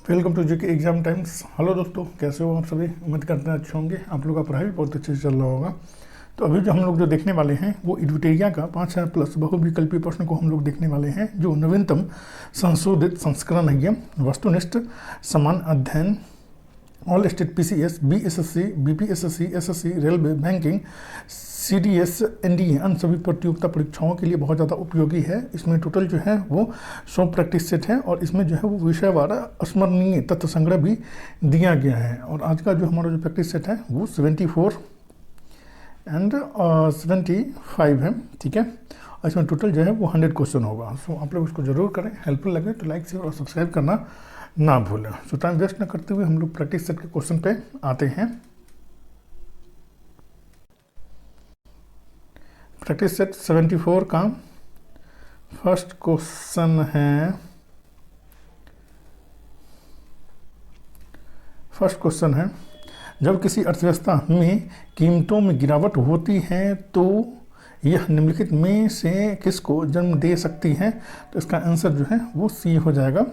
Welcome to GK exam times. Hello दोस्तों, कैसे हो आप सभी? उम्मीद करते हैं अच्छे होंगे। आप लोगों का पढ़ाई भी बहुत अच्छे से चल रहा होगा। तो अभी जो हम लोग जो देखने वाले हैं वो एडविटेरिया का 5+ बहुविकल्पीय प्रश्न को हम लोग देखने वाले हैं, जो नवीनतम संशोधित संस्करण है। ये वस्तुनिष्ठ समान अध्ययन all state PCS, BSSC, BPSSC, SSC, railway, banking, CDS, NDA अन्य सभी प्रतियोगिता परीक्षाओं के लिए बहुत ज़्यादा उपयोगी है। इसमें टोटल जो है वो 100 प्रैक्टिस सेट है और इसमें जो है वो विषयवार स्मरणीय तथ्य संग्रह भी दिया गया है। और आज का जो हमारा जो प्रैक्टिस सेट है वो 74 एंड 75 है, ठीक है। और इसमें टोटल जो है वो 100 क्वेश्चन होगा। सो आप लोग उसको जरूर करें, हेल्पफुल लगे तो लाइक, शेयर और सब्सक्राइब करना ना भूलें। सो टाइम वेस्ट न करते हुए हम लोग प्रैक्टिस सेट के क्वेश्चन पे आते हैं। प्रैक्टिस सेट 74 का फर्स्ट क्वेश्चन है, जब किसी अर्थव्यवस्था में कीमतों में गिरावट होती है तो यह निम्नलिखित में से किसको जन्म दे सकती है? तो इसका आंसर जो है वो सी हो जाएगा।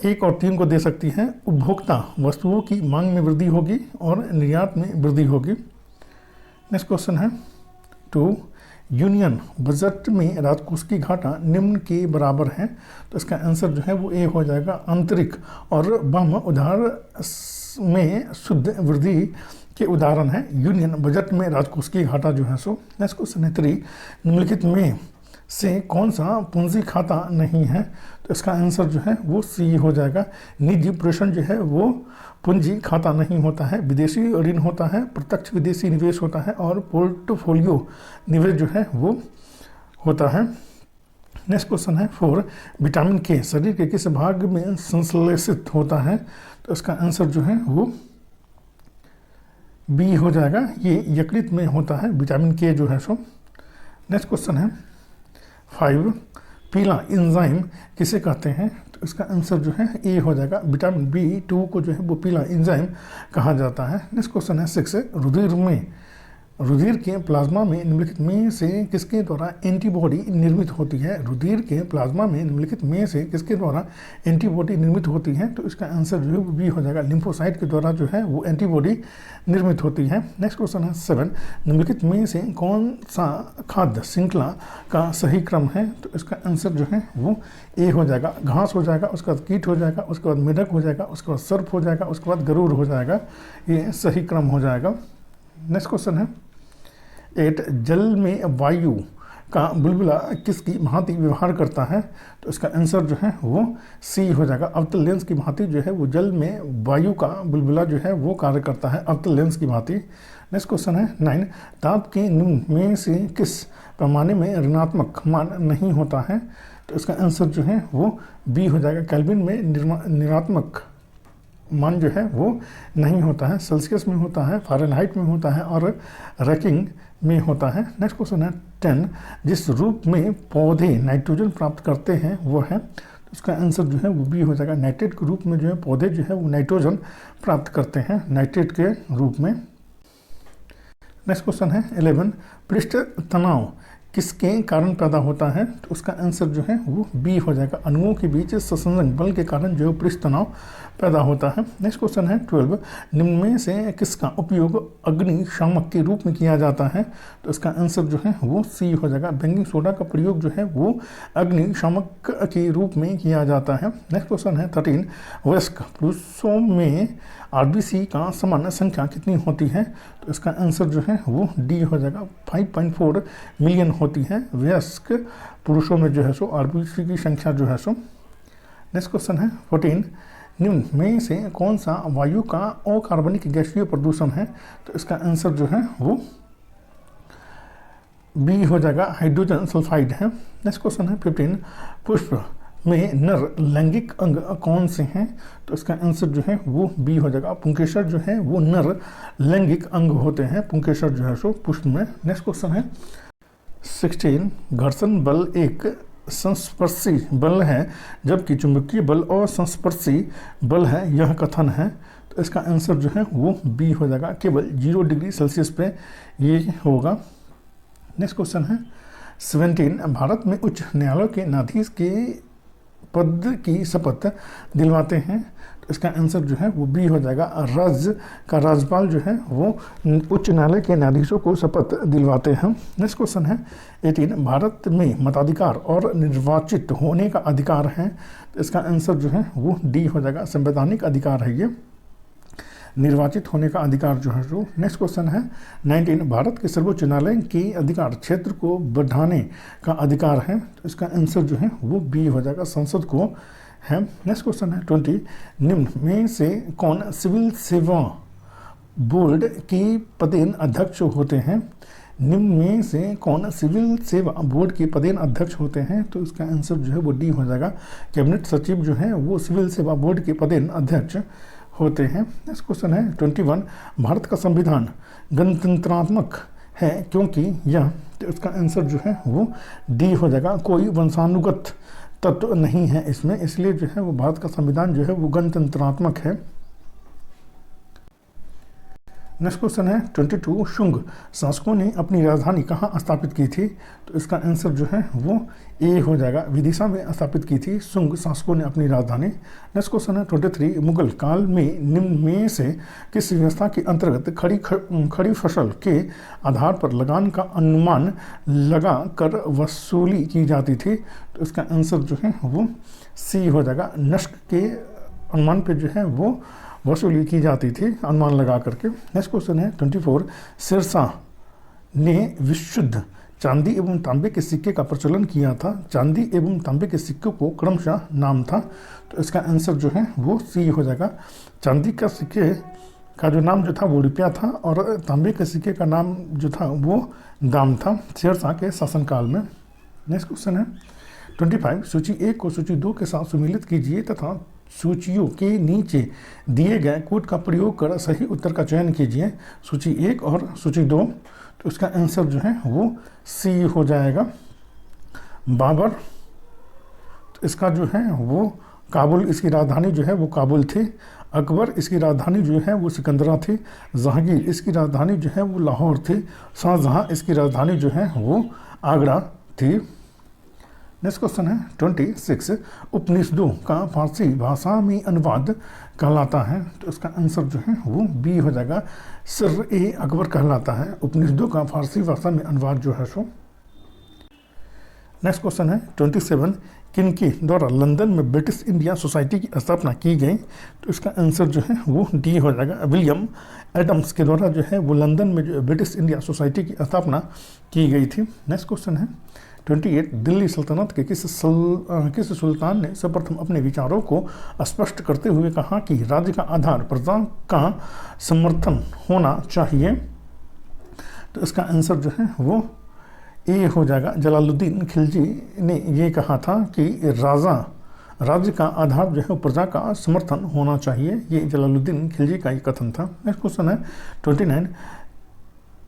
1 और 3 को दे सकती है। उपभोक्ता वस्तुओं की मांग में वृद्धि होगी और निर्यात में वृद्धि होगी। नेक्स्ट क्वेश्चन है 2, यूनियन बजट में राजकोष की घाटा निम्न के बराबर है। तो इसका आंसर जो है वो ए हो जाएगा। आंतरिक और बाह्य उधार में शुद्ध वृद्धि के उदाहरण है यूनियन बजट में राजकोष की घाटा जो है सो। नेक्स्ट क्वेश्चन है 3, निम्नलिखित में से कौन सा पूंजी खाता नहीं है? तो इसका आंसर जो है वो सी हो जाएगा। निधि प्रेषण जो है वो पूंजी खाता नहीं होता है। विदेशी ऋण होता है, प्रत्यक्ष विदेशी निवेश होता है और पोर्टफोलियो निवेश जो है वो होता है। नेक्स्ट क्वेश्चन है 4, विटामिन के शरीर के किस भाग में संश्लेषित होता है? तो इसका आंसर जो है वो बी हो जाएगा। ये यकृत में होता है विटामिन के जो है सो। नेक्स्ट क्वेश्चन है 5, पीला एंजाइम किसे कहते हैं? तो इसका आंसर जो है ए हो जाएगा। विटामिन B2 को जो है वो पीला एंजाइम कहा जाता है। नेक्स्ट क्वेश्चन है 6, रुधिर के प्लाज्मा में निम्नलिखित में से किसके द्वारा एंटीबॉडी निर्मित होती है? रुधिर के प्लाज्मा में निम्नलिखित में से किसके द्वारा एंटीबॉडी निर्मित होती है? तो इसका आंसर जो है वो बी हो जाएगा। लिम्फोसाइट के द्वारा जो है वो एंटीबॉडी निर्मित होती है। नेक्स्ट क्वेश्चन है 7, निम्नलिखित में से कौन सा खाद्य श्रृंखला का सही क्रम है? तो इसका आंसर जो है वो ए हो जाएगा। घास हो जाएगा, उसके बाद कीट हो जाएगा, उसके बाद मेढक हो जाएगा, उसके बाद सर्प हो जाएगा, उसके बाद गरुड़ हो जाएगा। ये सही क्रम हो जाएगा। नेक्स्ट क्वेश्चन है 8, जल में वायु का बुलबुला किसकी भांति व्यवहार करता है? तो इसका आंसर जो है वो सी हो जाएगा। अवतल लेंस की भांति जो है वो जल में वायु का बुलबुला जो है वो कार्य करता है अवतल लेंस की भांति। नेक्स्ट क्वेश्चन है 9, ताप के निम्न में से किस पैमाने में ऋणात्मक मान नहीं होता है? तो इसका आंसर जो है वो बी हो जाएगा। केल्विन में ऋणात्मक मान जो है वो नहीं होता है। सेल्सियस में होता है, फ़ारेनहाइट में होता है और रैंकिंग में होता है। नेक्स्ट क्वेश्चन है 10, जिस रूप में पौधे नाइट्रोजन प्राप्त करते हैं वो है? तो इसका आंसर जो है वो बी हो जाएगा। नाइट्रेट के रूप में जो है पौधे जो है वो नाइट्रोजन प्राप्त करते हैं नाइट्रेट के रूप में। नेक्स्ट क्वेश्चन है 11, पृष्ठ तनाव किसके कारण पैदा होता है? तो उसका आंसर जो है वो बी हो जाएगा। अणुओं के बीच संसंजन बल के कारण जो है पृष्ठ तनाव पैदा होता है। नेक्स्ट क्वेश्चन है 12, निम्न में से किसका उपयोग अग्निशामक के रूप में किया जाता है? तो इसका आंसर जो है वो सी हो जाएगा। बेकिंग सोडा का प्रयोग जो है वो अग्निशामक के रूप में किया जाता है। नेक्स्ट क्वेश्चन है 13, वयस्क पुरुषों में आरबीसी का सामान्य संख्या कितनी होती है? तो इसका आंसर जो है वो डी हो जाएगा। 5.4 मिलियन होती है वयस्क पुरुषों में जो है सो आरबीसी की संख्या जो है सो। नेक्स्ट क्वेश्चन है 14, निम्न में से कौन सा वायु का अकार्बनिक गैसीय प्रदूषण है? तो इसका आंसर जो है वो बी हो जाएगा। हाइड्रोजन सल्फाइड है। नेक्स्ट क्वेश्चन है 15, पुष्प में नर लैंगिक अंग कौन से हैं? तो इसका आंसर जो है वो बी हो जाएगा। पुंकेसर जो है वो नर लैंगिक अंग होते हैं, पुंकेसर जो है सो पुष्प में। नेक्स्ट क्वेश्चन है 16, घर्षण बल एक संस्पर्शी बल है जबकि चुंबकीय बल और संस्पर्शी बल है, यह कथन है? तो इसका आंसर जो है वो बी हो जाएगा। केवल 0 डिग्री सेल्सियस पे ये होगा। नेक्स्ट क्वेश्चन है 17, भारत में उच्च न्यायालय के न्यायाधीश के पद की शपथ दिलवाते हैं? तो इसका आंसर जो है वो बी हो जाएगा, राज्य का राज्यपाल जो है वो उच्च न्यायालय के न्यायाधीशों को शपथ दिलवाते हैं। नेक्स्ट क्वेश्चन है 18, भारत में मताधिकार और निर्वाचित होने का अधिकार है? तो इसका आंसर जो है वो डी हो जाएगा, संवैधानिक अधिकार है ये, निर्वाचित होने का अधिकार जो है जो। नेक्स्ट क्वेश्चन है 19, भारत के सर्वोच्च न्यायालय के अधिकार क्षेत्र को बढ़ाने का अधिकार है? तो इसका आंसर जो है वो बी हो जाएगा, संसद को है। नेक्स्ट क्वेश्चन है 20, निम्न में से कौन सिविल सेवा बोर्ड के पदेन अध्यक्ष होते हैं? निम्न में से कौन सिविल सेवा बोर्ड के पदेन अध्यक्ष होते हैं? तो इसका आंसर जो है वो डी हो जाएगा, कैबिनेट सचिव जो है वो सिविल सेवा बोर्ड के पदेन अध्यक्ष होते हैं। नेक्स्ट क्वेश्चन है 21, भारत का संविधान गणतंत्रात्मक है क्योंकि यह? तो इसका आंसर जो है वो डी हो जाएगा, कोई वंशानुगत तत्व नहीं है इसमें, इसलिए जो है वो भारत का संविधान जो है वो गणतंत्रात्मक है। नेक्स्ट क्वेश्चन है 22, शुंग शासकों ने अपनी राजधानी कहाँ स्थापित की थी? तो इसका आंसर जो है वो ए हो जाएगा, विदिशा में स्थापित की थी शुंग शासकों ने अपनी राजधानी। नेक्स्ट क्वेश्चन है 23, मुगल काल में निम्न में से किस व्यवस्था के अंतर्गत खड़ी फसल के आधार पर लगान का अनुमान लगा कर वसूली की जाती थी? तो इसका आंसर जो है वो सी हो जाएगा, नस्क के अनुमान पे जो है वो वसूली की जाती थी अनुमान लगा करके। नेक्स्ट क्वेश्चन है 24, शेरशाह ने विशुद्ध चांदी एवं तांबे के सिक्के का प्रचलन किया था? चांदी एवं तांबे के सिक्के को क्रमशः नाम था? तो इसका आंसर जो है वो सी हो जाएगा, चांदी का सिक्के का जो नाम जो था वो रुपया था और तांबे के सिक्के का नाम जो था वो दाम था शेरशाह के शासनकाल में। नेक्स्ट क्वेश्चन है 25, सूची 1 को सूची 2 के साथ सुमेलित कीजिए तथा सूचियों के नीचे दिए गए कोड का प्रयोग कर सही उत्तर का चयन कीजिए। सूची 1 और सूची 2, तो इसका आंसर जो है वो सी हो जाएगा, बाबर। तो इसका जो है वो काबुल, इसकी राजधानी जो है वो काबुल थी। अकबर, इसकी राजधानी जो है वो सिकंदरा थी। जहांगीर, इसकी राजधानी जो है वो लाहौर थी। शाहजहां, इसकी राजधानी जो है वो आगरा थी। नेक्स्ट क्वेश्चन है 26, उपनिषदों का फारसी भाषा में अनुवाद कहलाता है? तो इसका आंसर जो है वो बी हो जाएगा, सिर ए अकबर कहलाता है उपनिषदों का फारसी भाषा में अनुवाद जो है सो। नेक्स्ट क्वेश्चन है 27, किनके द्वारा लंदन में ब्रिटिश इंडिया सोसाइटी की स्थापना की गई? तो इसका आंसर जो है वो डी हो जाएगा, विलियम एडम्स के द्वारा जो है वो लंदन में जो ब्रिटिश इंडिया सोसाइटी की स्थापना की गई थी। नेक्स्ट क्वेश्चन है 28, दिल्ली सल्तनत के किस सुल्तान ने सर्वप्रथम अपने विचारों को स्पष्ट करते हुए कहा कि राज्य का आधार प्रजा का समर्थन होना चाहिए? तो इसका आंसर जो है वो ए हो जाएगा, जलालुद्दीन खिलजी ने ये कहा था कि राज्य का आधार जो है प्रजा का समर्थन होना चाहिए, ये जलालुद्दीन खिलजी का ये कथन था। नेक्स्ट क्वेश्चन है 29,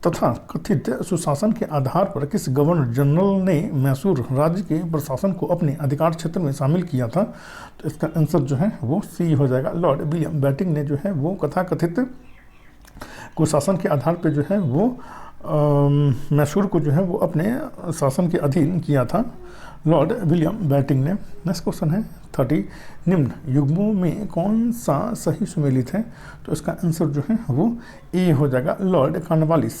तथा कथित सुशासन के आधार पर किस गवर्नर जनरल ने मैसूर राज्य के प्रशासन को अपने अधिकार क्षेत्र में शामिल किया था? तो इसका आंसर जो है वो सी हो जाएगा, लॉर्ड विलियम बेटिंग ने जो है वो कथित कुशासन के आधार पर जो है वो मैसूर को जो है वो अपने शासन के अधीन किया था लॉर्ड विलियम बेटिंग ने। नेक्स्ट क्वेश्चन है 30, निम्न युग्मों में कौन सा सही सुमेलित है? तो इसका आंसर जो है वो ए हो जाएगा, लॉर्ड कॉर्नवालिस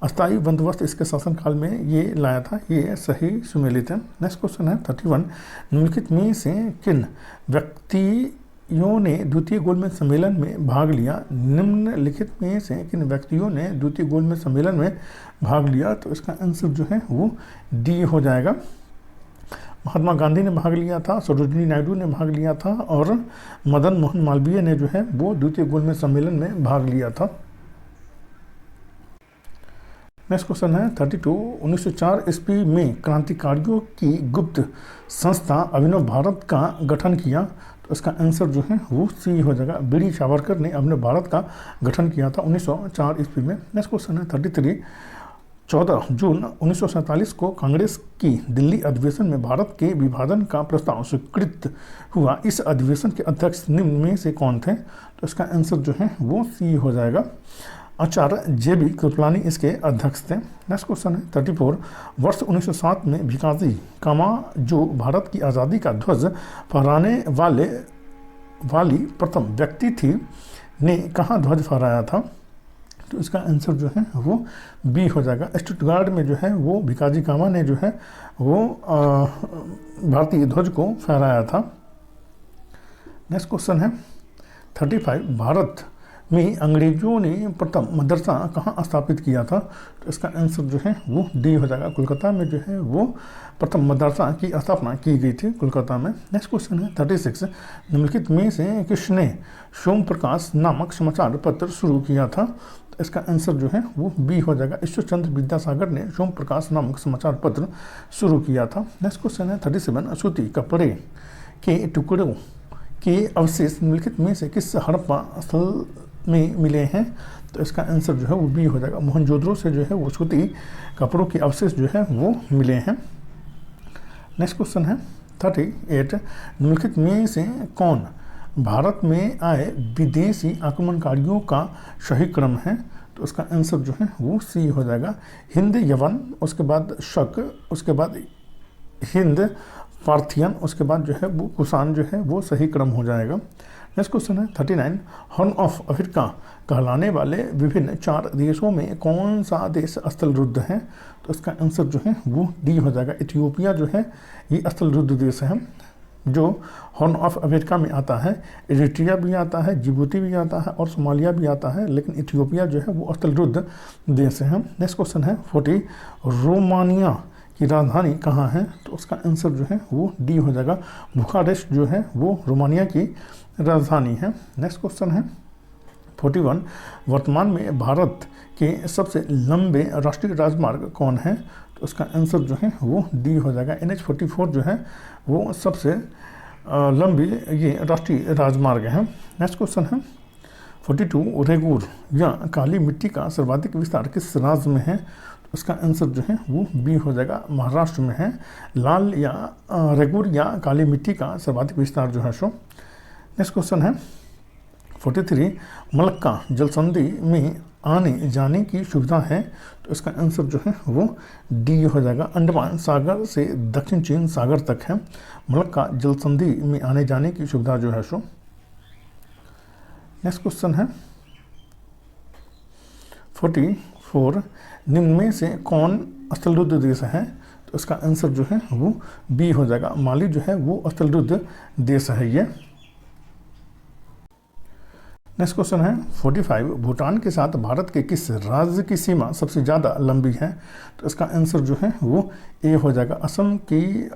अस्थायी बंदोबस्त इसके शासनकाल में ये लाया था, ये सही सुमेलित है। नेक्स्ट क्वेश्चन है 31, निम्नलिखित में से किन व्यक्तियों ने द्वितीय गोलमेज सम्मेलन में भाग लिया? निम्नलिखित में से किन व्यक्तियों ने द्वितीय गोलमेज सम्मेलन में भाग लिया? तो इसका आंसर जो है वो डी हो जाएगा, महात्मा गांधी ने भाग लिया था, सरोजिनी नायडू ने भाग लिया था और मदन मोहन मालवीय ने जो है वो द्वितीय गोलमेज सम्मेलन में भाग लिया था। नेक्स्ट क्वेश्चन है 32, 1904 ईस्वी में क्रांतिकारियों की गुप्त संस्था अभिनव भारत का गठन किया? तो इसका आंसर जो है वो सी हो जाएगा, बीडी सावरकर ने अभिनव भारत का गठन किया था 1904 ईस्वी में। नेक्स्ट क्वेश्चन है 33, 14 जून 1947 को कांग्रेस की दिल्ली अधिवेशन में भारत के विभाजन का प्रस्ताव स्वीकृत हुआ। इस अधिवेशन के अध्यक्ष निम्न में से कौन थे? तो इसका आंसर जो है वो सी हो जाएगा, आचार्य JB कृपलानी इसके अध्यक्ष थे। नेक्स्ट क्वेश्चन है 34, वर्ष 1907 में भिकाजी कामा जो भारत की आज़ादी का ध्वज फहराने वाली प्रथम व्यक्ति थी ने कहाँ ध्वज फहराया था? तो इसका आंसर जो है वो बी हो जाएगा। स्टुटगार्ट में जो है वो भिकाजी कामा ने जो है वो भारतीय ध्वज को फहराया था। नेक्स्ट क्वेश्चन है 35, भारत में अंग्रेजों ने प्रथम मदरसा कहाँ स्थापित किया था? तो इसका आंसर जो है वो डी हो जाएगा। कोलकाता में जो है वो प्रथम मदरसा की स्थापना की गई थी कोलकाता में। नेक्स्ट क्वेश्चन है 36, निम्नलिखित में से किसने सोम प्रकाश नामक समाचार पत्र शुरू किया था? तो इसका आंसर जो है वो बी हो जाएगा। ईश्वरचंद्र विद्यासागर ने सोम प्रकाश नामक समाचार पत्र शुरू किया था। नेक्स्ट क्वेश्चन है 37, सूती कपड़े के टुकड़ों के अवशेष निम्नलिखित में से किस हड़प्पा स्थल में मिले हैं? तो इसका आंसर जो है वो बी हो जाएगा। मोहनजोदड़ो से जो है वो सूती कपड़ों के अवशेष जो है वो मिले हैं। नेक्स्ट क्वेश्चन है 38, निम्नलिखित में से कौन भारत में आए विदेशी आक्रमणकारियों का सही क्रम है? तो उसका आंसर जो है वो सी हो जाएगा। हिंद यवन, उसके बाद शक, उसके बाद हिंद पार्थियन, उसके बाद जो है वो कुषाण जो है वो सही क्रम हो जाएगा। नेक्स्ट क्वेश्चन है 39, हॉर्न ऑफ अफ्रीका कहलाने वाले विभिन्न 4 देशों में कौन सा देश स्थल रुद्ध है? तो इसका आंसर जो है वो डी हो जाएगा। इथियोपिया जो है ये स्थल रुद्ध देश है जो हॉर्न ऑफ अफ्रीका में आता है। इरिट्रिया भी आता है, जिबूती भी आता है और सोमालिया भी आता है, लेकिन इथियोपिया जो है वो स्थल रुद्ध देश है। नेक्स्ट क्वेश्चन है 40, रोमानिया की राजधानी कहाँ है? तो उसका आंसर जो है वो डी हो जाएगा। बुखारेस्ट जो है वो रोमानिया की राजधानी है। नेक्स्ट क्वेश्चन है 41, वर्तमान में भारत के सबसे लंबे राष्ट्रीय राजमार्ग कौन है? तो उसका आंसर जो है वो डी हो जाएगा। NH-44 जो है वो सबसे लंबी ये राष्ट्रीय राजमार्ग है। नेक्स्ट क्वेश्चन है 42, रेगुर या काली मिट्टी का सर्वाधिक विस्तार किस राज्य में है? तो उसका आंसर जो है वो बी हो जाएगा। महाराष्ट्र में है। लाल या रेगुर या काली मिट्टी का सर्वाधिक विस्तार जो है सो। नेक्स्ट क्वेश्चन है 43, मलक्का जलसंधि में आने जाने की सुविधा है? तो इसका आंसर जो है वो डी हो जाएगा। अंडमान सागर से दक्षिण चीन सागर तक है मलक्का जलसंधि में आने जाने की सुविधा जो है सो। नेक्स्ट क्वेश्चन है 44, निम्न में से कौन स्थलरुद्ध देश है? तो इसका आंसर जो है वो बी हो जाएगा। माली जो है वो स्थलरुद्ध देश है ये। नेक्स्ट क्वेश्चन है 45, भूटान के साथ भारत के किस राज्य की सीमा सबसे ज़्यादा लंबी है? तो इसका आंसर जो है वो ए हो जाएगा। असम की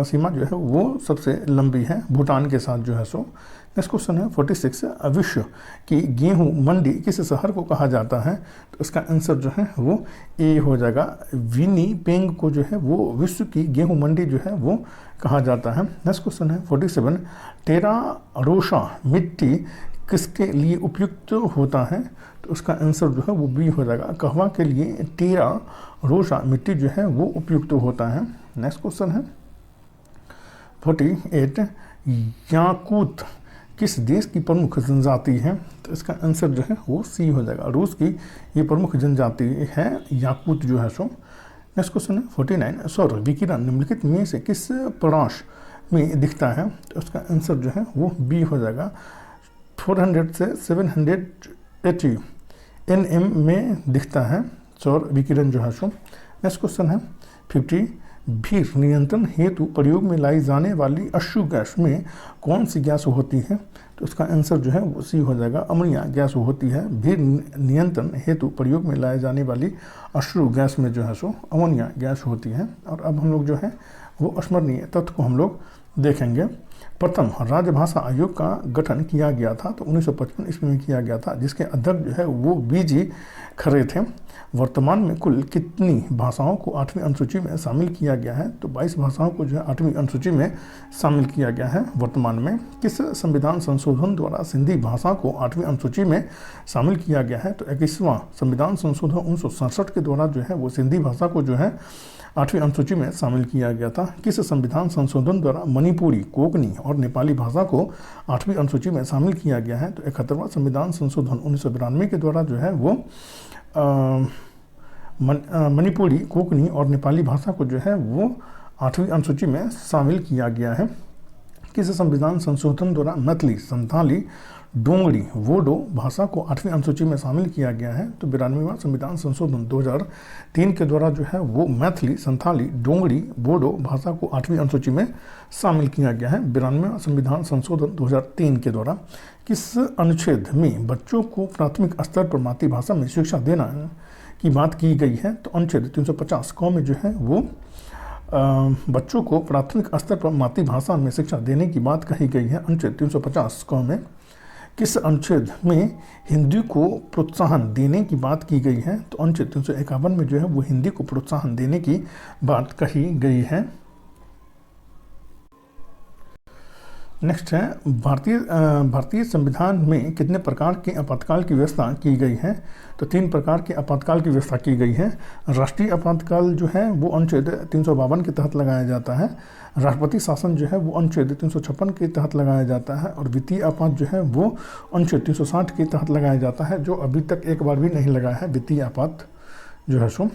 सीमा जो है वो सबसे लंबी है भूटान के साथ जो है सो। नेक्स्ट क्वेश्चन है 46, विश्व की गेहूं मंडी किस शहर को कहा जाता है? तो इसका आंसर जो है वो ए हो जाएगा। विनिपेग को जो है वो विश्व की गेहूं मंडी जो है वो कहा जाता है। नेक्स्ट क्वेश्चन है 47, टेरा रोसा मिट्टी किसके लिए उपयुक्त होता है? तो उसका आंसर जो है वो बी हो जाएगा। कहवा के लिए टेरा रोसा मिट्टी जो है वो उपयुक्त होता है। नेक्स्ट क्वेश्चन है 48, याकूत किस देश की प्रमुख जनजाति है? तो इसका आंसर जो है वो सी हो जाएगा। रूस की ये प्रमुख जनजाति है याकूत जो है सो। नेक्स्ट क्वेश्चन है 49, सौर विकिरण निम्नलिखित में से किस प्रकाश में दिखता है? तो उसका आंसर जो है वो बी हो जाएगा। 400 से 780 nm में दिखता है सौर विकिरण जो है सो। नेक्स्ट क्वेश्चन है 50, भीड़ नियंत्रण हेतु प्रयोग में लाई जाने वाली अश्रु गैस में कौन सी गैस होती है? तो उसका आंसर जो है वो सी हो जाएगा। अमोनिया गैस होती है। भीड़ नियंत्रण हेतु प्रयोग में लाए जाने वाली अश्रु गैस में जो है सो अमोनिया गैस होती है। और अब हम लोग जो है वो स्मरणीय तथ्य को हम लोग देखेंगे। प्रथम राजभाषा आयोग का गठन किया गया था तो 1955 ईस्वी में किया गया था, जिसके अध्यक्ष जो है वो BG खरे थे। वर्तमान में कुल कितनी भाषाओं को 8वीं अनुसूची में शामिल किया गया है? तो 22 भाषाओं को जो है 8वीं अनुसूची में शामिल किया गया है वर्तमान में। किस संविधान संशोधन द्वारा सिंधी भाषा को 8वीं अनुसूची में शामिल किया गया है? तो 21वां संविधान संशोधन 1967 के द्वारा जो है वो सिंधी भाषा को जो है 8वीं अनुसूची में शामिल किया गया था। किस संविधान संशोधन द्वारा मणिपुरी, कोंकणी, कोंकणी और नेपाली भाषा को 8वीं अनुसूची में शामिल किया गया है। तो 71वां संविधान संशोधन 1992 के द्वारा जो है वो मणिपुरी, कोंकणी और नेपाली भाषा को जो है वो 8वीं अनुसूची में शामिल किया गया है। किस संविधान संशोधन द्वारा मैथिली, संथाली, डोंगरी, वोडो भाषा को 8वीं अनुसूची में शामिल किया गया है? तो 92वां संविधान संशोधन 2003 के द्वारा जो है वो मैथिली, संथाली, डोंगरी, बोडो भाषा को 8वीं अनुसूची में शामिल किया गया है। 92वां संविधान संशोधन 2003 के द्वारा किस अनुच्छेद में बच्चों को प्राथमिक स्तर पर मातृभाषा में शिक्षा देना की बात की गई है? तो अनुच्छेद 350 क में जो है वो बच्चों को प्राथमिक स्तर पर मातृभाषा में शिक्षा देने की बात कही गई है। अनुच्छेद 350 क में किस अनुच्छेद में हिंदी को प्रोत्साहन देने की बात की गई है? तो अनुच्छेद 351 में जो है वो हिंदी को प्रोत्साहन देने की बात कही गई है। नेक्स्ट है भारतीय संविधान में कितने प्रकार के आपातकाल की व्यवस्था की गई है? तो 3 प्रकार के आपातकाल की व्यवस्था की गई है। राष्ट्रीय आपातकाल जो है वो अनुच्छेद 352 के तहत लगाया जाता है। राष्ट्रपति शासन जो है वो अनुच्छेद 356 के तहत लगाया जाता है। और वित्तीय आपात जो है वो अनुच्छेद 360 के तहत लगाया जाता है, जो अभी तक एक बार भी नहीं लगा है वित्तीय आपात जो है सो।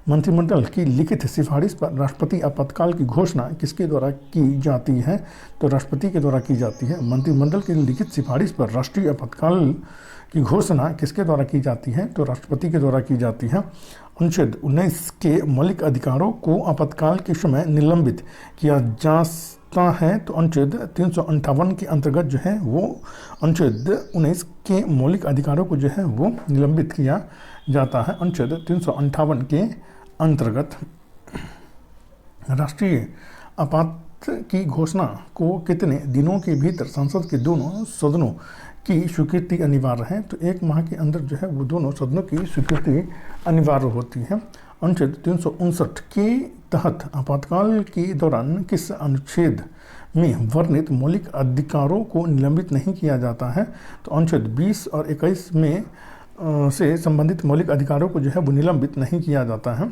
मंत्रिमंडल की लिखित सिफारिश पर राष्ट्रपति आपातकाल की घोषणा किसके द्वारा की जाती है? तो राष्ट्रपति के द्वारा की जाती है। मंत्रिमंडल की लिखित सिफारिश पर राष्ट्रीय आपातकाल की घोषणा किसके द्वारा की जाती है? तो राष्ट्रपति के द्वारा की जाती है। अनुच्छेद 19 के मौलिक अधिकारों को आपातकाल के समय निलंबित किया जाता है। तो अनुच्छेद 358 के अंतर्गत जो है वो अनुच्छेद 19 के मौलिक अधिकारों को जो है वो निलंबित किया जाता है। अनुच्छेद 358 के अंतर्गत राष्ट्रीय आपात की घोषणा को कितने दिनों के भीतर संसद के दोनों सदनों की स्वीकृति अनिवार्य है? तो 1 माह के अंदर जो है वो दोनों सदनों की स्वीकृति अनिवार्य होती है। अनुच्छेद 359 के तहत आपातकाल के दौरान किस अनुच्छेद में वर्णित मौलिक अधिकारों को निलंबित नहीं किया जाता है? तो अनुच्छेद 20 और 21 में से संबंधित मौलिक अधिकारों को जो है वो निलंबित नहीं किया जाता है।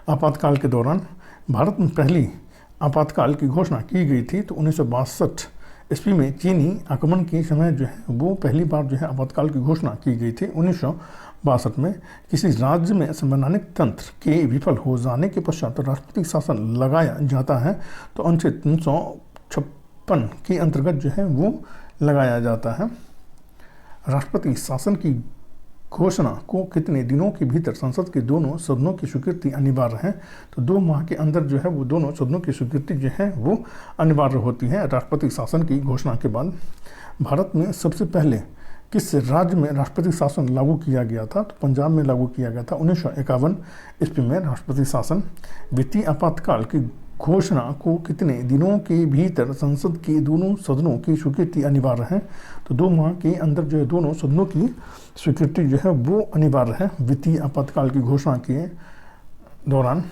आपातकाल के दौरान भारत में पहली आपातकाल की घोषणा की गई थी तो 1962 ईस्वी में चीनी आक्रमण के समय जो है वो पहली बार जो है आपातकाल की घोषणा की गई थी। 1962 में किसी राज्य में संवैधानिक तंत्र के विफल हो जाने के पश्चात राष्ट्रपति शासन लगाया जाता है। तो अनुच्छेद 356 के अंतर्गत जो है वो लगाया जाता है। राष्ट्रपति शासन की घोषणा को कितने दिनों के भीतर संसद के दोनों सदनों की स्वीकृति अनिवार्य है? तो 2 माह के अंदर जो है वो दोनों सदनों की स्वीकृति जो है वो अनिवार्य होती है राष्ट्रपति शासन की घोषणा के बाद। भारत में सबसे पहले किस राज्य में राष्ट्रपति शासन लागू किया गया था? तो पंजाब में लागू किया गया था 1951 ईस्वी में राष्ट्रपति शासन। वित्तीय आपातकाल की घोषणा को कितने दिनों के भीतर संसद के दोनों सदनों की स्वीकृति अनिवार्य है? तो 2 माह के अंदर जो है दोनों सदनों की स्वीकृति जो है वो अनिवार्य है वित्तीय आपातकाल की घोषणा के दौरान।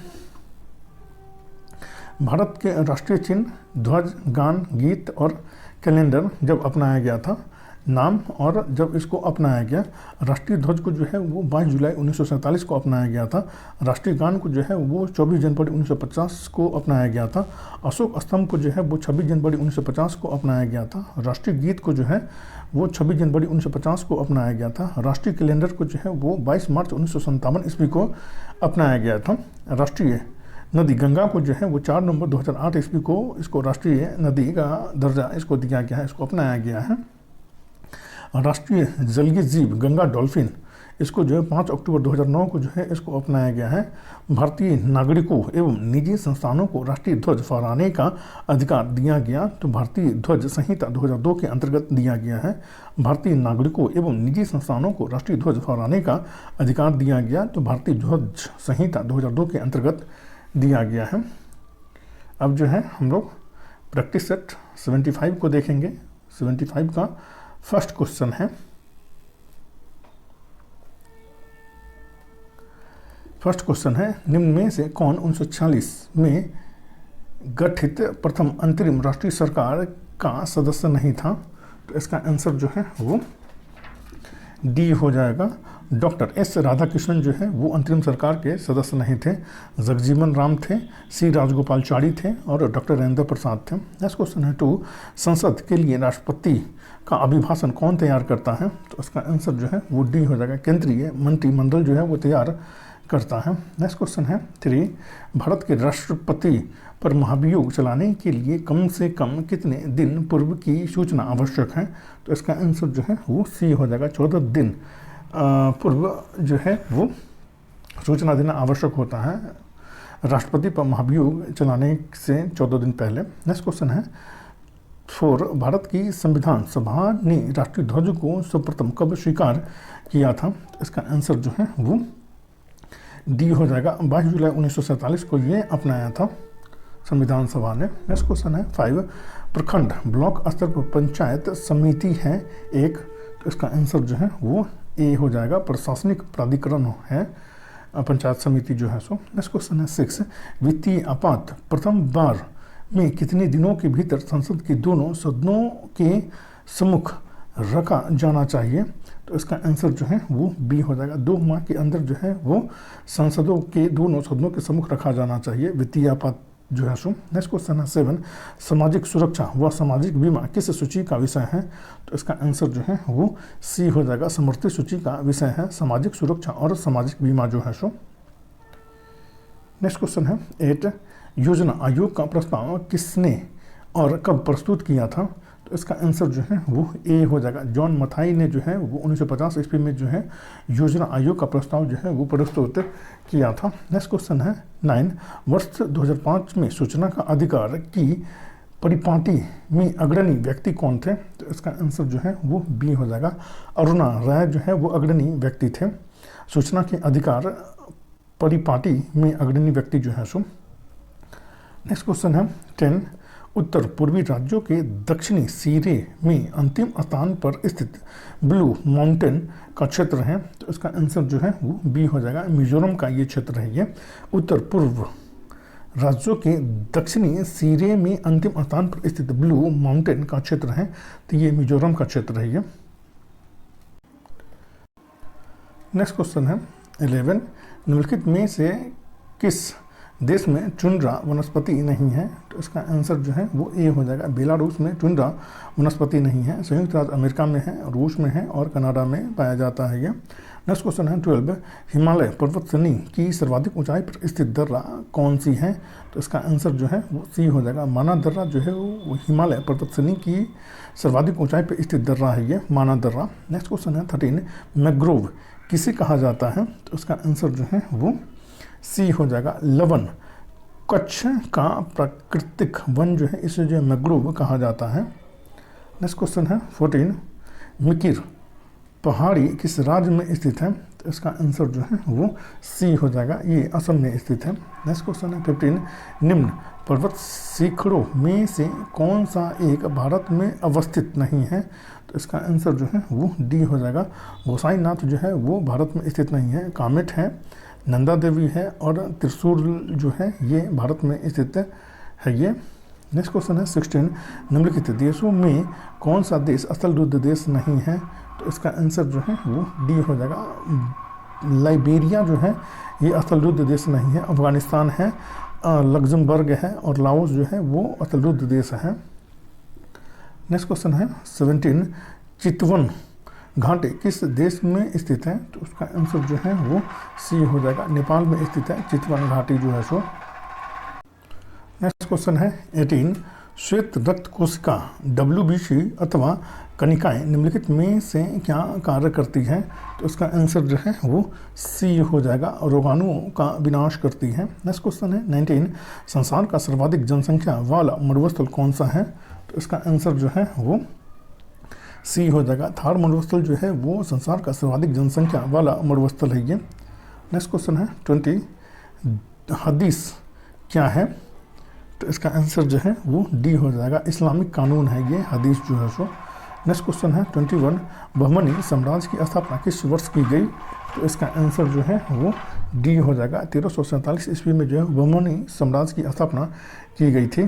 भारत के राष्ट्रीय चिन्ह, ध्वज, गान, गीत और कैलेंडर जब अपनाया गया था नाम और जब इसको अपनाया गया, राष्ट्रीय ध्वज को जो है वो 22 जुलाई 1947 को अपनाया गया था। राष्ट्रीय गान को जो है वो 24 जनवरी 1950 को अपनाया गया था। अशोक स्तंभ को जो है वो 26 जनवरी 1950 को अपनाया गया था। राष्ट्रीय गीत को जो है वो 26 जनवरी 1950 को अपनाया गया था। राष्ट्रीय कैलेंडर को जो है वो 22 मार्च 1957 ईस्वी को अपनाया गया था। राष्ट्रीय नदी गंगा को जो है वो 4 नवंबर 2008 ईस्वी को इसको राष्ट्रीय नदी का दर्जा इसको दिया गया है, इसको अपनाया गया है। राष्ट्रीय जलीय जीव गंगा डॉल्फिन इसको जो है 5 अक्टूबर 2009 को जो है इसको अपनाया गया है। भारतीय नागरिकों एवं निजी संस्थानों को राष्ट्रीय ध्वज फहराने का अधिकार दिया गया, तो भारतीय ध्वज संहिता 2002 के अंतर्गत दिया गया है। भारतीय नागरिकों एवं निजी संस्थानों को राष्ट्रीय ध्वज फहराने का अधिकार दिया गया, तो भारतीय ध्वज संहिता 2002 के अंतर्गत दिया गया है। अब जो है हम लोग प्रैक्टिस सेट 75 को देखेंगे। 75 का फर्स्ट क्वेश्चन है, निम्न में से कौन 1946 में गठित प्रथम अंतरिम राष्ट्रीय सरकार का सदस्य नहीं था? तो इसका आंसर जो है वो डी हो जाएगा। डॉक्टर एस राधाकृष्णन जो है वो अंतरिम सरकार के सदस्य नहीं थे। जगजीवन राम थे, सी राजगोपालचारी थे और डॉक्टर राजेंद्र प्रसाद थे। नेक्स्ट क्वेश्चन है 2, संसद के लिए राष्ट्रपति का अभिभाषण कौन तैयार करता है? तो इसका आंसर जो है वो डी हो जाएगा, केंद्रीय मंत्रिमंडल जो है वो तैयार करता है। नेक्स्ट क्वेश्चन है 3, भारत के राष्ट्रपति पर महाभियोग चलाने के लिए कम से कम कितने दिन पूर्व की सूचना आवश्यक है? तो इसका आंसर जो है वो सी हो जाएगा, 14 दिन पूर्व जो है वो सूचना देना आवश्यक होता है राष्ट्रपति पर महाभियोग चलाने से 14 दिन पहले। नेक्स्ट क्वेश्चन है 4, भारत की संविधान सभा ने राष्ट्रीय ध्वज को सर्वप्रथम कब स्वीकार किया था? तो इसका आंसर जो है वो डी हो जाएगा, 22 जुलाई 1947 को ये अपनाया था संविधान सभा ने। नेक्स्ट क्वेश्चन है 5, प्रखंड ब्लॉक स्तर पर पंचायत समिति है एक, तो इसका आंसर जो है वो ए हो जाएगा, प्रशासनिक प्राधिकरण है पंचायत समिति जो है सो। नेक्स्ट क्वेश्चन है 6, वित्तीय आपात प्रथम बार में कितने दिनों के भीतर संसद के दोनों सदनों के सम्मुख रखा जाना चाहिए? तो इसका आंसर जो है वो बी हो जाएगा, 2 माह के अंदर जो है वो संसदों के दोनों सदनों के सम्मुख रखा जाना चाहिए वित्तीय आपात जो है सो। नेक्स्ट क्वेश्चन है 7, सामाजिक सुरक्षा व सामाजिक बीमा किस सूची का विषय है? तो इसका आंसर जो है वो सी हो जाएगा, समर्थित सूची का विषय है सामाजिक सुरक्षा और सामाजिक बीमा जो है सो। नेक्स्ट क्वेश्चन है 8, योजना आयोग का प्रस्ताव किसने और कब प्रस्तुत किया था? तो इसका आंसर जो है वो ए हो जाएगा, जॉन मथाई ने जो है वो 1950 ईस्वी में जो है योजना आयोग का प्रस्ताव जो है वो प्रस्तुत किया था। नेक्स्ट क्वेश्चन है 9, वर्ष 2005 में सूचना का अधिकार की परिपाटी में अग्रणी व्यक्ति कौन थे? तो इसका आंसर जो है वो बी हो जाएगा, अरुणा राय जो है वो अग्रणी व्यक्ति थे सूचना के अधिकार परिपाटी में अग्रणी व्यक्ति जो है सो। नेक्स्ट क्वेश्चन है 10, उत्तर पूर्वी राज्यों के दक्षिणी सिरे में अंतिम स्थान पर स्थित ब्लू माउंटेन का क्षेत्र है। तो इसका आंसर जो है वो बी हो जाएगा, मिजोरम का ये क्षेत्र है। ये उत्तर पूर्व राज्यों के दक्षिणी सिरे में अंतिम स्थान पर स्थित ब्लू माउंटेन का क्षेत्र है, तो ये मिजोरम का क्षेत्र है ये। नेक्स्ट क्वेश्चन है 11, निम्नलिखित में से किस देश में टुंड्रा वनस्पति नहीं है? तो इसका आंसर जो है वो ए हो जाएगा, बेलारूस में टुंड्रा वनस्पति नहीं है, संयुक्त राज्य अमेरिका में है, रूस में है और कनाडा में पाया जाता है ये। नेक्स्ट क्वेश्चन है 12, हिमालय पर्वत श्रेणी की सर्वाधिक ऊंचाई पर स्थित दर्रा कौन सी है? तो इसका आंसर जो है वो सी हो जाएगा, माना दर्रा जो है वो हिमालय पर्वत श्रेणी की सर्वाधिक ऊंचाई पर स्थित दर्रा है ये, माना दर्रा। नेक्स्ट क्वेश्चन है 13, मैंग्रोव किसे कहा जाता है? तो इसका आंसर जो है वो सी हो जाएगा, लवन। कच्छ का प्राकृतिक वन जो है इसे जो मैंग्रोव कहा जाता है। नेक्स्ट क्वेश्चन है 14, मिकिर पहाड़ी किस राज्य में स्थित है? तो इसका आंसर जो है वो सी हो जाएगा, ये असम में स्थित है। नेक्स्ट क्वेश्चन है 15, निम्न पर्वत शिखरों में से कौन सा एक भारत में अवस्थित नहीं है? तो इसका आंसर जो है वो डी हो जाएगा, गोसाईनाथ जो है वो भारत में स्थित नहीं है, कामेट है, नंदा देवी है और त्रिशूल जो है ये भारत में स्थित है ये। नेक्स्ट क्वेश्चन है 16, निम्नलिखित देशों में कौन सा देश स्थलरुद्ध देश नहीं है? तो इसका आंसर जो है वो डी हो जाएगा, लाइबेरिया जो है ये स्थलरुद्ध देश नहीं है, अफगानिस्तान है, लग्जमबर्ग है और लाओस जो है वो स्थलरुद्ध देश है। नेक्स्ट क्वेश्चन है 17, चितवन घाटी किस देश में स्थित है? तो उसका आंसर जो है वो सी हो जाएगा, नेपाल में स्थित है चितवन घाटी जो है सो। नेक्स्ट क्वेश्चन है 18, श्वेत रक्त कोशिका WBC अथवा कणिकाएं निम्नलिखित में से क्या कार्य करती है? तो इसका आंसर जो है वो सी हो जाएगा, रोगाणुओं का विनाश करती है। नेक्स्ट क्वेश्चन है 19, संसार का सर्वाधिक जनसंख्या वाला मरुस्थल कौन सा है? तो इसका आंसर जो है वो सी हो जाएगा, थार मरुस्थल जो है वो संसार का सर्वाधिक जनसंख्या वाला मरुस्थल है ये। नेक्स्ट क्वेश्चन है 20, हदीस क्या है? तो इसका आंसर जो है वो डी हो जाएगा, इस्लामिक कानून है ये हदीस जो है सो। नेक्स्ट क्वेश्चन है 21, बहमनी साम्राज्य की स्थापना किस वर्ष की गई? तो इसका आंसर जो है वो डी हो जाएगा, 1347 ईस्वी में जो है बहमनी साम्राज्य की स्थापना की गई थी।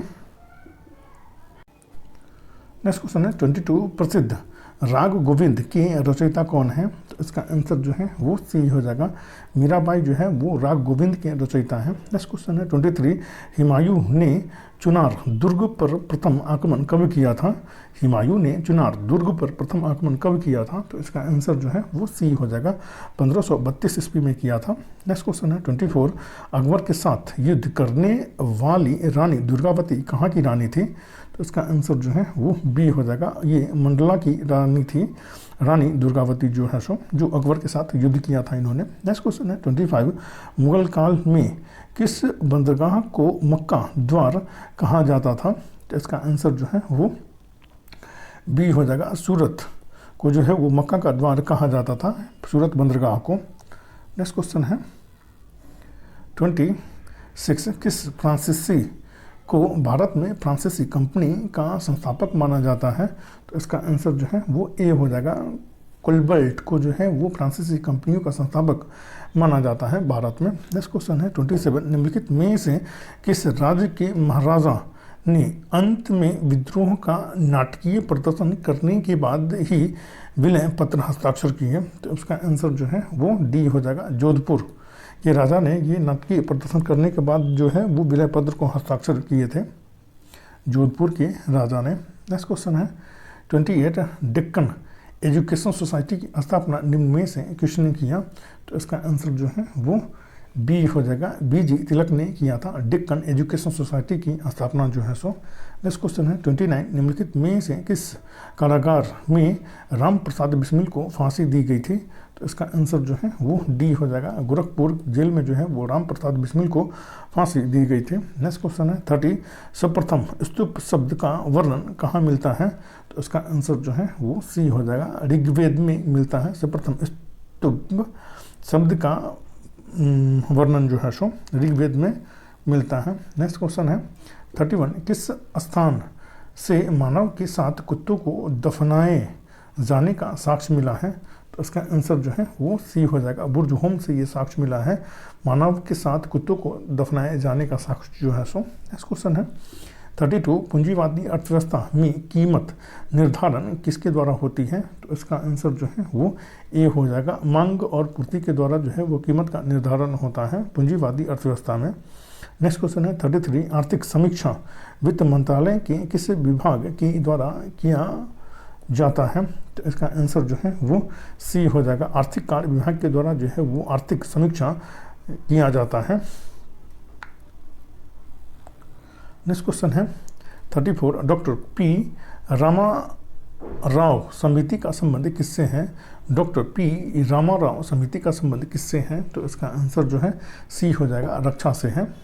नेक्स्ट क्वेश्चन है 22, प्रसिद्ध राग गोविंद के रचयिता कौन है? तो इसका आंसर जो है वो सी हो जाएगा। मीराबाई जो है वो राग गोविंद के रचयिता है। नेक्स्ट क्वेश्चन है 23, हुमायूं ने चुनार दुर्ग पर प्रथम आक्रमण कब किया था? हुमायूं ने चुनार दुर्ग पर प्रथम आक्रमण कब किया था? तो इसका आंसर जो है वो सी हो जाएगा, 1532 ईस्वी में किया था। नेक्स्ट क्वेश्चन है 24, अकबर के साथ युद्ध करने वाली रानी दुर्गावती कहाँ की रानी थी? तो इसका आंसर जो है वो बी हो जाएगा, ये मंडला की रानी थी, रानी दुर्गावती जो है सो, जो अकबर के साथ युद्ध किया था इन्होंने। नेक्स्ट क्वेश्चन है 25, मुगल काल में किस बंदरगाह को मक्का द्वार कहा जाता था? तो इसका आंसर जो है वो बी हो जाएगा, सूरत को जो है वो मक्का का द्वार कहा जाता था, सूरत बंदरगाह को। नेक्स्ट क्वेश्चन है 26, किस फ्रांसीसी को भारत में फ्रांसीसी कंपनी का संस्थापक माना जाता है? तो इसका आंसर जो है वो ए हो जाएगा, कोलबर्ट को जो है वो फ्रांसीसी कंपनियों का संस्थापक माना जाता है भारत में। नेक्स्ट क्वेश्चन है 27, निम्नलिखित में से किस राज्य के महाराजा ने अंत में विद्रोह का नाटकीय प्रदर्शन करने के बाद ही विलय पत्र हस्ताक्षर किए? तो उसका आंसर जो है वो डी हो जाएगा, जोधपुर के राजा ने ये नाटकीय प्रदर्शन करने के बाद जो है वो विलय पत्र को हस्ताक्षर किए थे, जोधपुर के राजा ने। नेक्स्ट क्वेश्चन है 28, डेक्कन एजुकेशन सोसाइटी की स्थापना निम्न में से किसने किया? तो इसका आंसर जो है वो बी हो जाएगा, बीजी तिलक ने किया था डेक्कन एजुकेशन सोसाइटी की स्थापना जो है सो। नेक्स्ट क्वेश्चन है 29, निम्नलिखित में से किस कारागार में राम प्रसाद बिस्मिल को फांसी दी गई थी? तो इसका आंसर जो है वो डी हो जाएगा, गोरखपुर जेल में जो है वो राम प्रसाद बिस्मिल को फांसी दी गई थी। नेक्स्ट क्वेश्चन है 30, सर्वप्रथम स्तूप शब्द का वर्णन कहाँ मिलता है? तो इसका आंसर जो है वो सी हो जाएगा, ऋग्वेद में मिलता है सर्वप्रथम स्तूप शब्द का वर्णन जो है सो ऋग्वेद में मिलता है। नेक्स्ट क्वेश्चन है 31, किस स्थान से मानव के साथ कुत्तों को दफनाए जाने का साक्ष्य मिला है? तो इसका आंसर जो है वो सी हो जाएगा, बुर्जहोम से ये साक्ष्य मिला है, मानव के साथ कुत्तों को दफनाए जाने का साक्ष्य जो है सो। नेक्स्ट क्वेश्चन है 32, पूंजीवादी अर्थव्यवस्था में कीमत निर्धारण किसके द्वारा होती है? तो इसका आंसर जो है वो ए हो जाएगा, मांग और पूर्ति के द्वारा जो है वो कीमत का निर्धारण होता है पूंजीवादी अर्थव्यवस्था में। नेक्स्ट क्वेश्चन है 33, आर्थिक समीक्षा वित्त मंत्रालय के किस विभाग के द्वारा किया जाता है? तो इसका आंसर जो है वो सी हो जाएगा, आर्थिक कार्य विभाग के द्वारा जो है वो आर्थिक समीक्षा किया जाता है। नेक्स्ट क्वेश्चन है 34, डॉक्टर पी रामाराव समिति का संबंध किससे है? डॉक्टर पी रामाराव समिति का संबंध किससे है? तो इसका आंसर जो है सी हो जाएगा, रक्षा से है,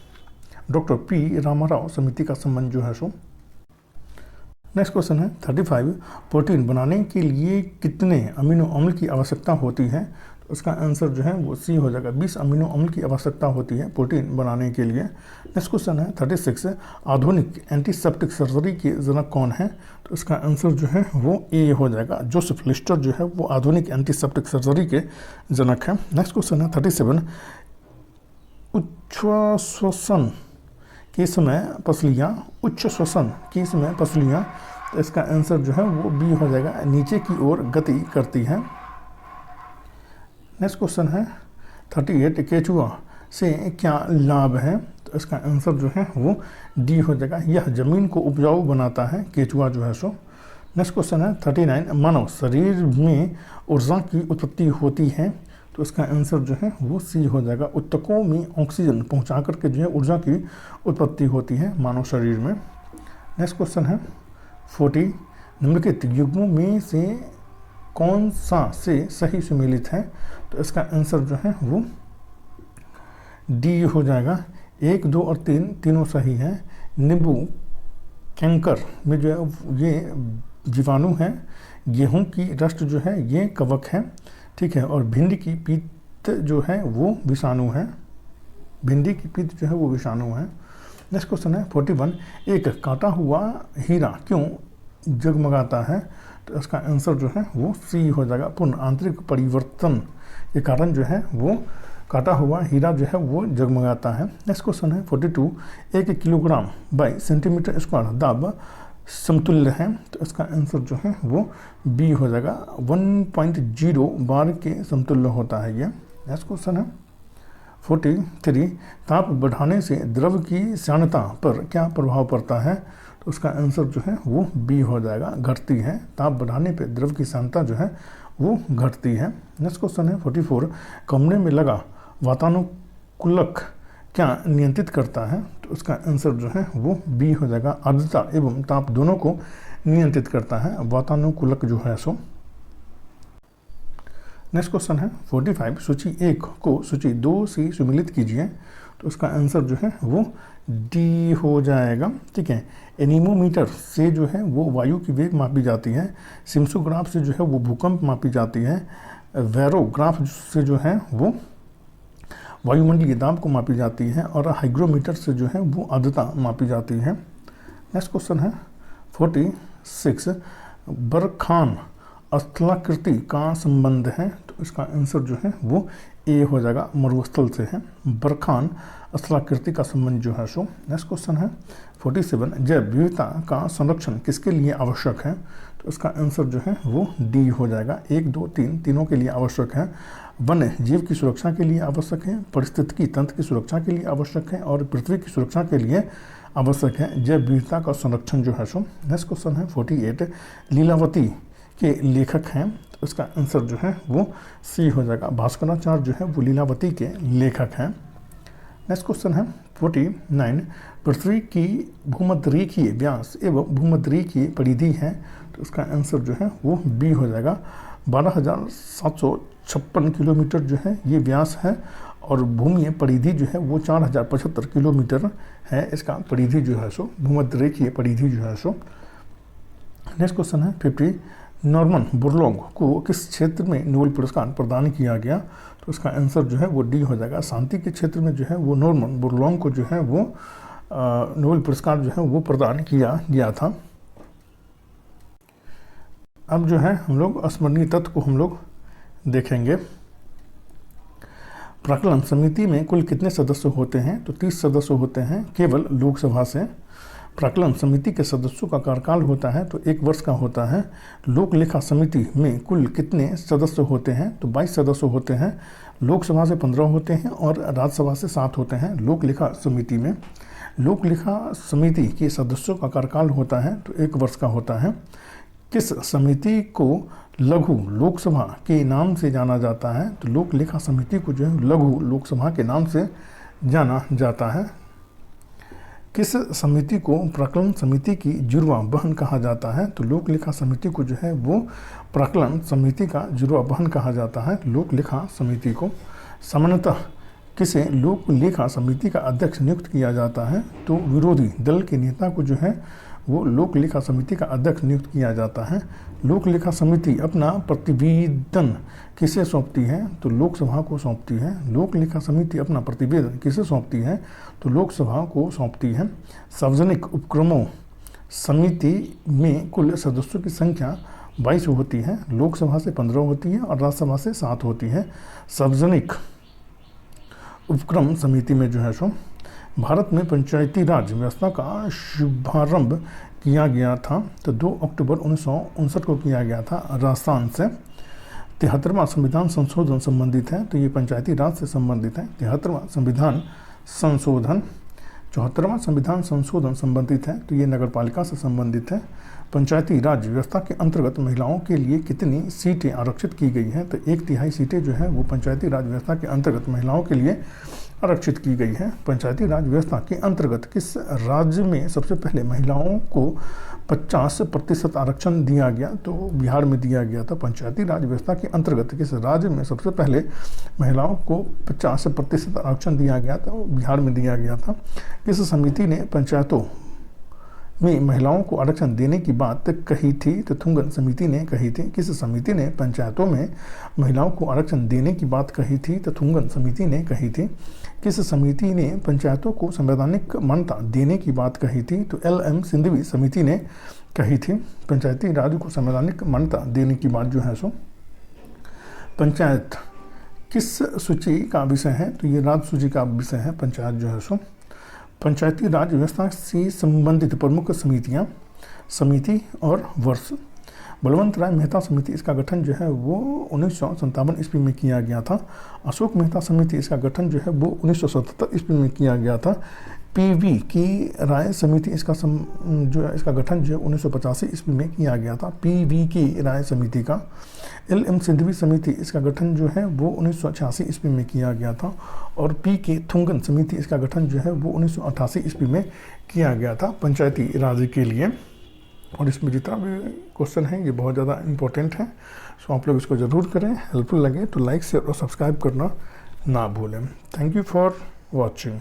डॉक्टर पी रामाराव समिति का संबंध जो है सो। नेक्स्ट क्वेश्चन है 35, प्रोटीन बनाने के लिए कितने अमीनो अम्ल की आवश्यकता होती है? तो उसका आंसर जो है वो सी हो जाएगा, 20 अमीनो अम्ल की आवश्यकता होती है प्रोटीन बनाने के लिए। नेक्स्ट क्वेश्चन है 36, आधुनिक एंटीसेप्टिक सर्जरी के जनक कौन है? तो इसका आंसर जो है वो ए हो जाएगा, जोसेफ लिस्टर जो है वो आधुनिक एंटीसेप्टिक सर्जरी के जनक है। नेक्स्ट क्वेश्चन है 37, उच्च श्वसन के समय पसलियाँ, तो इसका आंसर जो है वो बी हो जाएगा, नीचे की ओर गति करती है। नेक्स्ट क्वेश्चन है 38, केचुआ से क्या लाभ है? तो इसका आंसर जो है वो डी हो जाएगा, यह जमीन को उपजाऊ बनाता है केचुआ जो है सो। नेक्स्ट क्वेश्चन है 39, मानव शरीर में ऊर्जा की उत्पत्ति होती है? तो इसका आंसर जो है वो सी हो जाएगा, ऊतकों में ऑक्सीजन पहुंचा करके जो है ऊर्जा की उत्पत्ति होती है मानव शरीर में। नेक्स्ट क्वेश्चन है 40, निम्नलिखित युग्मों में से कौन सा से सही सुमेलित है? तो इसका आंसर जो है वो डी हो जाएगा, 1, 2 और 3 तीनों सही है। नींबू कैंकर में जो है ये जीवाणु है, गेहूं की रस्ट जो है ये कवक है, ठीक है, और भिंडी की पीत जो है वो विषाणु है, भिंडी की पीत जो है वो विषाणु है। नेक्स्ट क्वेश्चन है 41, एक काटा हुआ हीरा क्यों जगमगाता है? तो इसका आंसर जो है वो सी हो जाएगा, पूर्ण आंतरिक परिवर्तन के कारण जो है वो काटा हुआ हीरा जो है वो जगमगाता है। नेक्स्ट क्वेश्चन है 42, 1 किलोग्राम बाई सेंटीमीटर स्क्वायर दाब समतुल्य है, तो इसका आंसर जो है वो बी हो जाएगा। 1.0 बार के समतुल्य होता है ये। नेक्स्ट क्वेश्चन है 43, ताप बढ़ाने से द्रव की श्यानता पर क्या प्रभाव पड़ता है, तो उसका आंसर जो है वो बी हो जाएगा, घटती है। ताप बढ़ाने पे द्रव की श्यानता जो है वो घटती है। नेक्स्ट क्वेश्चन है 44, कमरे में लगा वातानुकूलक क्या नियंत्रित करता है, तो उसका आंसर जो है वो बी हो जाएगा, आर्द्रता एवं ताप दोनों को नियंत्रित करता है वातानुकूलक जो है सो। नेक्स्ट क्वेश्चन है 45, सूची 1 को सूची 2 से सुमिलित कीजिए, तो उसका आंसर जो है वो डी हो जाएगा। ठीक है, एनीमोमीटर से जो है वो वायु की वेग मापी जाती है, सिम्सोग्राफ से जो है वो भूकंप मापी जाती है, वेरोग्राफ से जो है वो वायुमंडलीय दाब को मापी जाती है, और हाइग्रोमीटर से जो है वो आर्द्रता मापी जाती है। नेक्स्ट क्वेश्चन है 46, बरखान स्थलाकृति का संबंध है, तो इसका आंसर जो है वो ए हो जाएगा, मरुस्थल से है। बरखान स्थलाकृति का संबंध जो है सो। नेक्स्ट क्वेश्चन है 47, जैव विविधता का संरक्षण किसके लिए आवश्यक है, तो इसका आंसर जो है वो डी हो जाएगा। 1, 2, 3 तीनों के लिए आवश्यक है। वन्य जीव की सुरक्षा के लिए आवश्यक है, पारिस्थितिकी तंत्र की सुरक्षा के लिए आवश्यक है, और पृथ्वी की सुरक्षा के लिए आवश्यक है जैव विविधता का संरक्षण जो है सो। नेक्स्ट क्वेश्चन है 48, लीलावती के लेखक हैं, तो इसका आंसर जो है वो सी हो जाएगा, भास्कराचार्य जो है वो लीलावती के लेखक हैं। नेक्स्ट क्वेश्चन है 49, पृथ्वी की भूमध्यरेखीय व्यास एवं भूमध्यरेखीय परिधि है, तो इसका आंसर जो है वो बी हो जाएगा। 12,756 किलोमीटर जो है ये व्यास है, और भूमि परिधि जो है वो 4,075 किलोमीटर है, इसका परिधि जो है सो, भूमध्यरेखीय परिधि जो है सो। नेक्स्ट क्वेश्चन है 50, नॉर्मन बोरलॉग को किस क्षेत्र में नोबेल पुरस्कार प्रदान किया गया, तो उसका आंसर जो है वो डी हो जाएगा, शांति के क्षेत्र में जो है वो नॉर्मन बोरलॉग को जो है वो नोबेल पुरस्कार जो है वो प्रदान किया गया था। अब जो है हम लोग स्मरणीय तत्व को हम लोग देखेंगे। प्राक्कलन समिति में कुल कितने सदस्य होते हैं, तो 30 सदस्य होते हैं केवल लोकसभा से। प्राक्कलन समिति के सदस्यों का कार्यकाल होता है तो 1 वर्ष का होता है। लोक लेखा समिति में कुल कितने सदस्य होते हैं, तो 22 सदस्य होते हैं। लोकसभा से 15 होते हैं और राज्यसभा से 7 होते हैं लोक लेखा समिति में। लोक लेखा समिति के सदस्यों का कार्यकाल होता है तो 1 वर्ष का होता है। किस समिति को लघु लोकसभा के नाम से जाना जाता है, तो लोक लेखा समिति को जो है लघु लोकसभा के नाम से जाना जाता है। किस समिति को प्राक्कलन समिति की जुड़वा बहन कहा जाता है, तो लोक लेखा समिति को जो है वो प्राक्कलन समिति का जुड़वा बहन कहा जाता है लोक लेखा समिति को। सामान्यतः किसे लोक लेखा समिति का अध्यक्ष नियुक्त किया जाता है, तो विरोधी दल के नेता को जो है वो लोक लेखा समिति का अध्यक्ष नियुक्त किया जाता है। लोक लेखा समिति अपना प्रतिवेदन किसे सौंपती है, तो लोकसभा को सौंपती है। लोक लेखा समिति अपना प्रतिवेदन किसे सौंपती है, तो लोकसभा को सौंपती है। सार्वजनिक उपक्रमों समिति में कुल सदस्यों की संख्या 22 होती है। लोकसभा से 15 होती है और राज्यसभा से 7 होती है। सार्वजनिक उपक्रम समिति में जो है सो भारत में पंचायती राज व्यवस्था का शुभारंभ किया गया था, तो 2 अक्टूबर 1959 को किया गया था राजस्थान से। 73वां संविधान संशोधन संबंधित है, तो ये पंचायती राज से संबंधित है। 73वां संविधान संशोधन। 74वां संविधान संशोधन संबंधित है, तो ये नगरपालिका से संबंधित है। पंचायती राज व्यवस्था के अंतर्गत महिलाओं के लिए कितनी सीटें आरक्षित की गई हैं, तो 1/3 सीटें जो है वो पंचायती राज व्यवस्था के अंतर्गत महिलाओं के लिए आरक्षित की गई है। पंचायती राज व्यवस्था के अंतर्गत किस राज्य में सबसे पहले महिलाओं को 50% आरक्षण दिया गया, तो बिहार में दिया गया था। पंचायती राज व्यवस्था के अंतर्गत किस राज्य में सबसे पहले महिलाओं को 50% आरक्षण दिया गया था, बिहार में दिया गया था। किस समिति ने पंचायतों में महिलाओं को आरक्षण देने की बात कही थी, तो थुंगन समिति ने कही थी। किस समिति ने पंचायतों में महिलाओं को आरक्षण देने की बात कही थी, तो थुंगन समिति ने कही थी। किस समिति ने पंचायतों को संवैधानिक मान्यता देने की बात कही थी, तो LM सिंघवी समिति ने कही थी। पंचायती राज को संवैधानिक मान्यता देने की बात जो है सो पंचायत किस सूची का विषय है, तो ये राज्य सूची का विषय है पंचायत जो है सो। पंचायती राज व्यवस्था से संबंधित प्रमुख समितियां समिति और वर्ष। बलवंत राय मेहता समिति इसका गठन जो है वो 1957 ईस्वी में किया गया था। अशोक मेहता समिति इसका गठन जो है वो 1977 ईस्वी में किया गया था। पीवी की राय समिति इसका इसका गठन जो है 1985 ईस्वी में किया गया था। पीवी की राय समिति का। एल.एम. सिंघवी समिति इसका गठन जो है वो 1986 ईस्वी में किया गया था। और पी.के. थुंगन समिति इसका गठन जो है वो 1988 ईस्वी में किया गया था पंचायती राज के लिए। और इसमें जितना भी क्वेश्चन है ये बहुत ज़्यादा इम्पोर्टेंट है, सो आप लोग इसको ज़रूर करें। हेल्पफुल लगे तो लाइक शेयर और सब्सक्राइब करना ना भूलें। Thank you for watching.